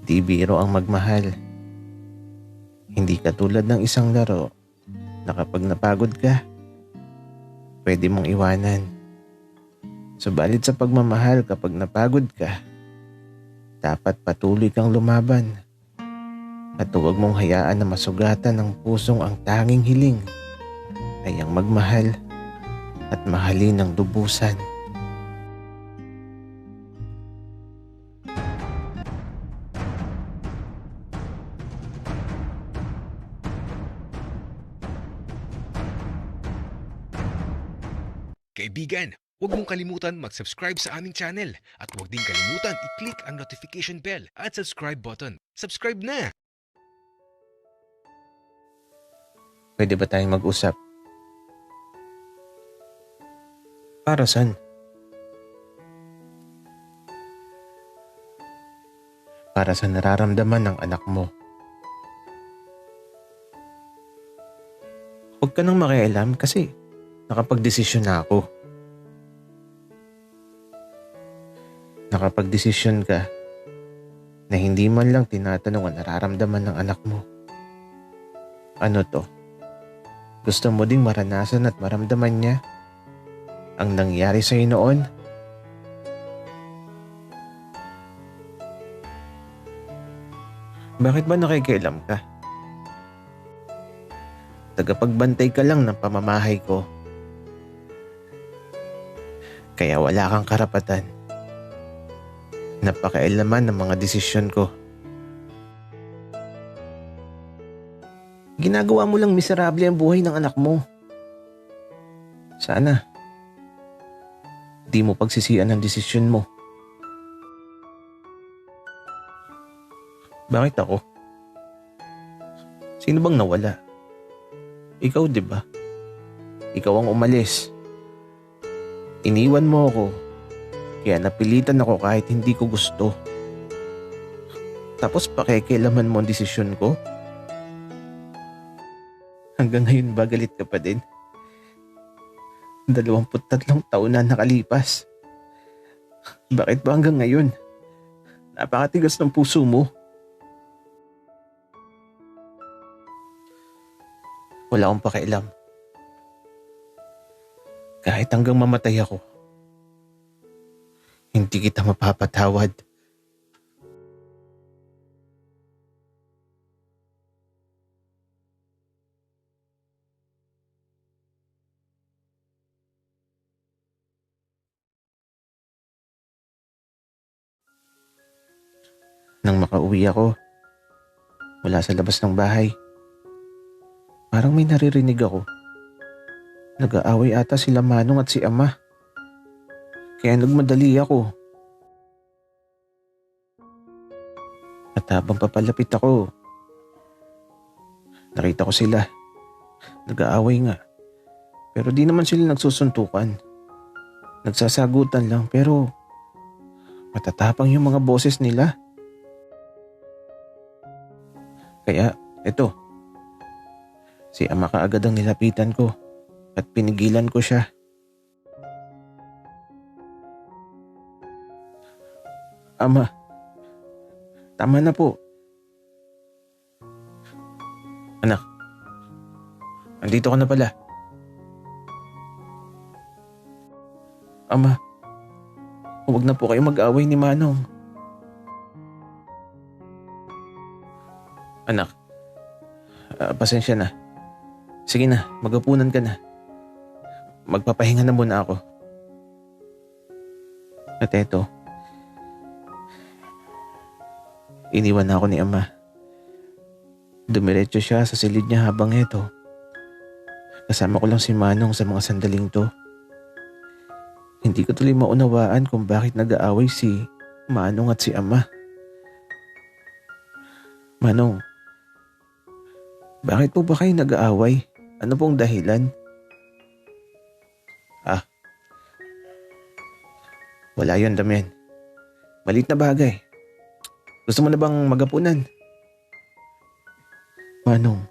Di biro ang magmahal. Hindi katulad ng isang laro na kapag napagod ka, pwede mong iwanan. Subalit sa pagmamahal kapag napagod ka, dapat patuloy kang lumaban at huwag mong hayaan na masugatan ng pusong ang tanging hiling ay ang magmahal at mahalin ng lubusan. Kaibigan, huwag mong kalimutan mag-subscribe sa aming channel at huwag din kalimutan i-click ang notification bell at subscribe button. Subscribe na! Pwede ba tayong mag-usap? Para saan? Para sa nararamdaman ng anak mo. Huwag ka nang makialam kasi nakapagdesisyon na ako. Nakapagdesisyon ka na hindi man lang tinatanong ang nararamdaman ng anak mo. Ano to? Gusto mo ding maranasan at maramdaman niya ang nangyari sa'yo noon? Bakit ba nakikialam ka? Tagapagbantay ka lang ng pamamahay ko. Kaya wala kang karapatan na pakialaman ng mga desisyon ko. Ginagawa mo lang miserable ang buhay ng anak mo. Sana di mo pagsisian ang desisyon mo. Bakit ako? Sino bang nawala? Ikaw, di ba? Ikaw ang umalis. Iniwan mo ako, kaya napilitan ako kahit hindi ko gusto. Tapos pakikialaman mo ang desisyon ko? Hanggang ngayon ba galit ka pa din? 23 taon na nakalipas. Bakit ba hanggang ngayon? Napakatigas ng puso mo. Wala akong pakialam. Kahit hanggang mamatay ako, hindi kita mapapatawad. Nang makauwi ako, mula sa labas ng bahay, parang may naririnig ako. Nag-aaway ata sila Manong at si Ama. Kaya nagmadali ako. At habang papalapit ako, nakita ko sila. Nag-aaway nga. Pero di naman sila nagsusuntukan. Nagsasagutan lang pero matatapang yung mga boses nila. Kaya eto, si Ama kaagad ang nilapitan ko at pinigilan ko siya. Ama, tama na po. Anak, andito ka na pala. Ama, huwag na po kayo mag-away ni Manong. Anak, pasensya na. Sige na, magapunan ka na. Magpapahinga na muna ako. At eto, iniwan na ako ni Ama. Dumiretso siya sa silid niya habang eto. Kasama ko lang si Manong sa mga sandaling to. Hindi ko tuloy maunawaan kung bakit nag-aaway si Manong at si Ama. Manong, bakit po ba kayo nag-aaway? Ano pong dahilan? Wala yun, Damian. Maliit na bagay. Gusto mo na bang magapunan? Manong,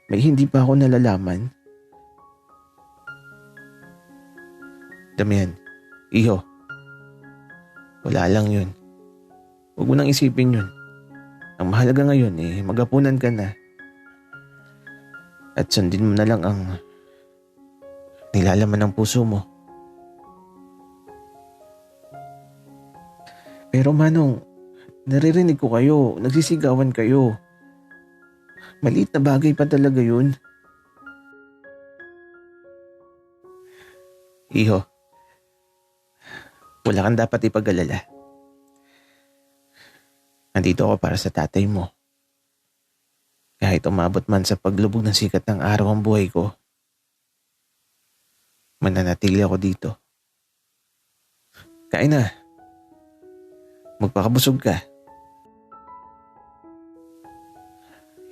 may hindi pa ako nalalaman. Damian, iho. Wala lang yun. Huwag mo nang isipin yun. Ang mahalaga ngayon magapunan ka na. At sundin mo na lang ang nilalaman ng puso mo. Pero Manong, naririnig ko kayo, nagsisigawan kayo. Maliit na bagay pa talaga yun. Iho, wala kang dapat ipag-alala. Nandito ako para sa tatay mo. Kahit umabot man sa paglubog ng sikat ng araw ang buhay ko, mananatili ako dito. Kain na. Magpakabusog ka.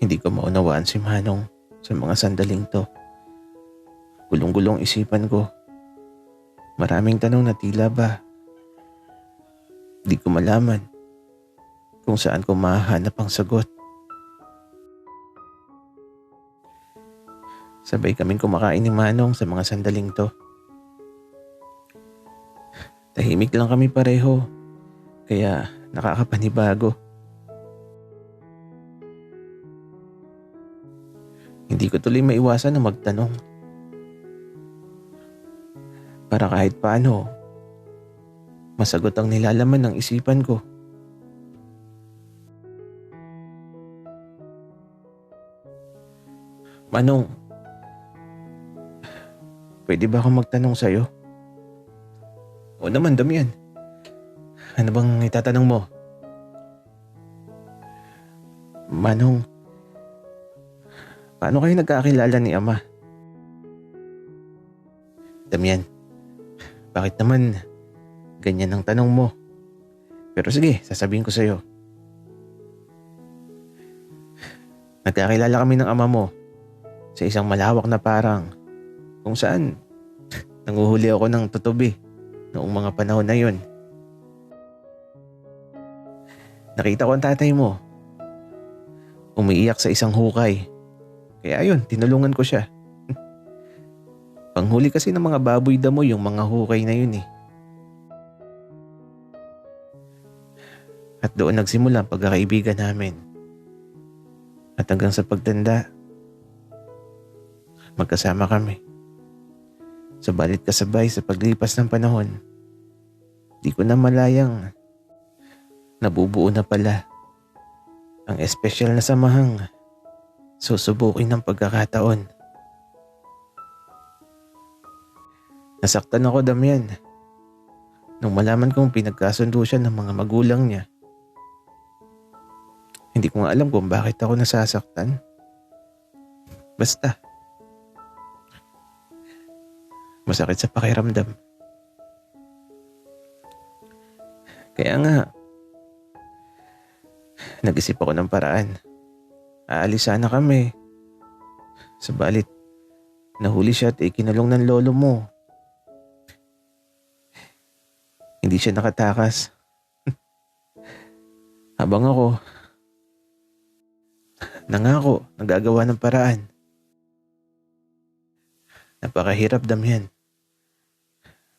Hindi ko maunawaan si Manong sa mga sandaling to. Gulong-gulong isipan ko. Maraming tanong na tila ba di ko malaman kung saan ko mahahanap ang sagot. Sabay kaming kumakain ni Manong sa mga sandaling to. Tahimik lang kami pareho, kaya nakakapanibago. Hindi ko tuloy maiwasan na magtanong. Para kahit paano, masagot ang nilalaman ng isipan ko. Manong, pwede ba akong magtanong sa'yo? O naman, Damian. Ano bang itatanong mo? Manong, paano kayo nagkakilala ni Ama? Damian, bakit naman ganyan ang tanong mo? Pero sige, sasabihin ko sa'yo. Nagkakilala kami ng ama mo sa isang malawak na parang kung saan nanguhuli ako ng tutubi noong mga panahon na yon. Nakita ko ang tatay mo. Umiiyak sa isang hukay. Kaya ayun, tinulungan ko siya. Panghuli kasi ng mga baboy damo yung mga hukay na yun . At doon nagsimula ang pagkakaibigan namin. At hanggang sa pagtanda, magkasama kami. Subalit kasabay sa paglipas ng panahon, di ko na malayang nabubuo na pala ang espesyal na samahang susubukin ng pagkakataon. Nasaktan ako, Damian, nung malaman kong pinagkasundo siya ng mga magulang niya. Hindi ko nga alam kung bakit ako nasasaktan. Basta, masakit sa pakiramdam. Kaya nga, nag-isip ako ng paraan. Aalis sana kami. Subalit, nahuli siya at ikinulong ng lolo mo. Hindi siya nakatakas. Habang ako, nangako, nagagawa ng paraan. Napakahirap, Damian.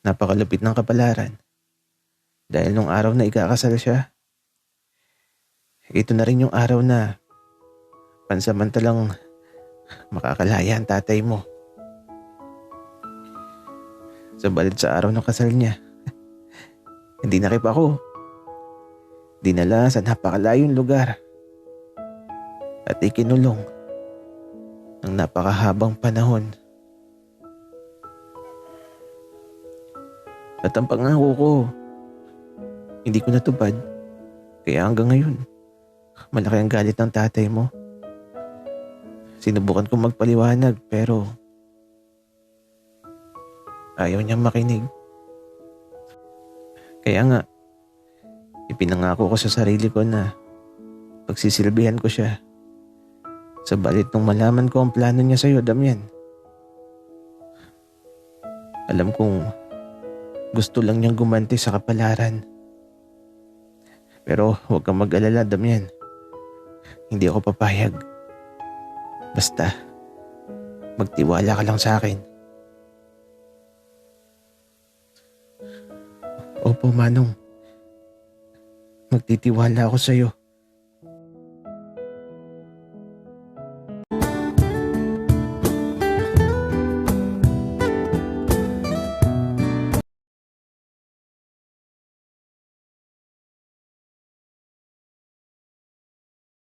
Napakalupit ng kapalaran. Dahil nung araw na ikakasal siya, ito na rin yung araw na pansamantalang makakalaya ang tatay mo. Subalit sa araw ng kasal niya, hindi nakip ako. Dinala sa napakalayong lugar at ikinulong ng napakahabang panahon. At ang pangako ko, hindi ko natupad. Kaya hanggang ngayon, malaki ang galit ng tatay mo. Sinubukan kong magpaliwanag pero ayaw niyang makinig. Kaya nga, ipinangako ko sa sarili ko na pagsisilbihan ko siya. Subalit nung malaman ko ang plano niya sa'yo, Damian, alam kong gusto lang niyang gumanti sa kapalaran. Pero huwag kang mag-alala, Damian. Hindi ako papayag. Basta, magtiwala ka lang sa akin. Opo, Manong. Magtitiwala ako sa'yo.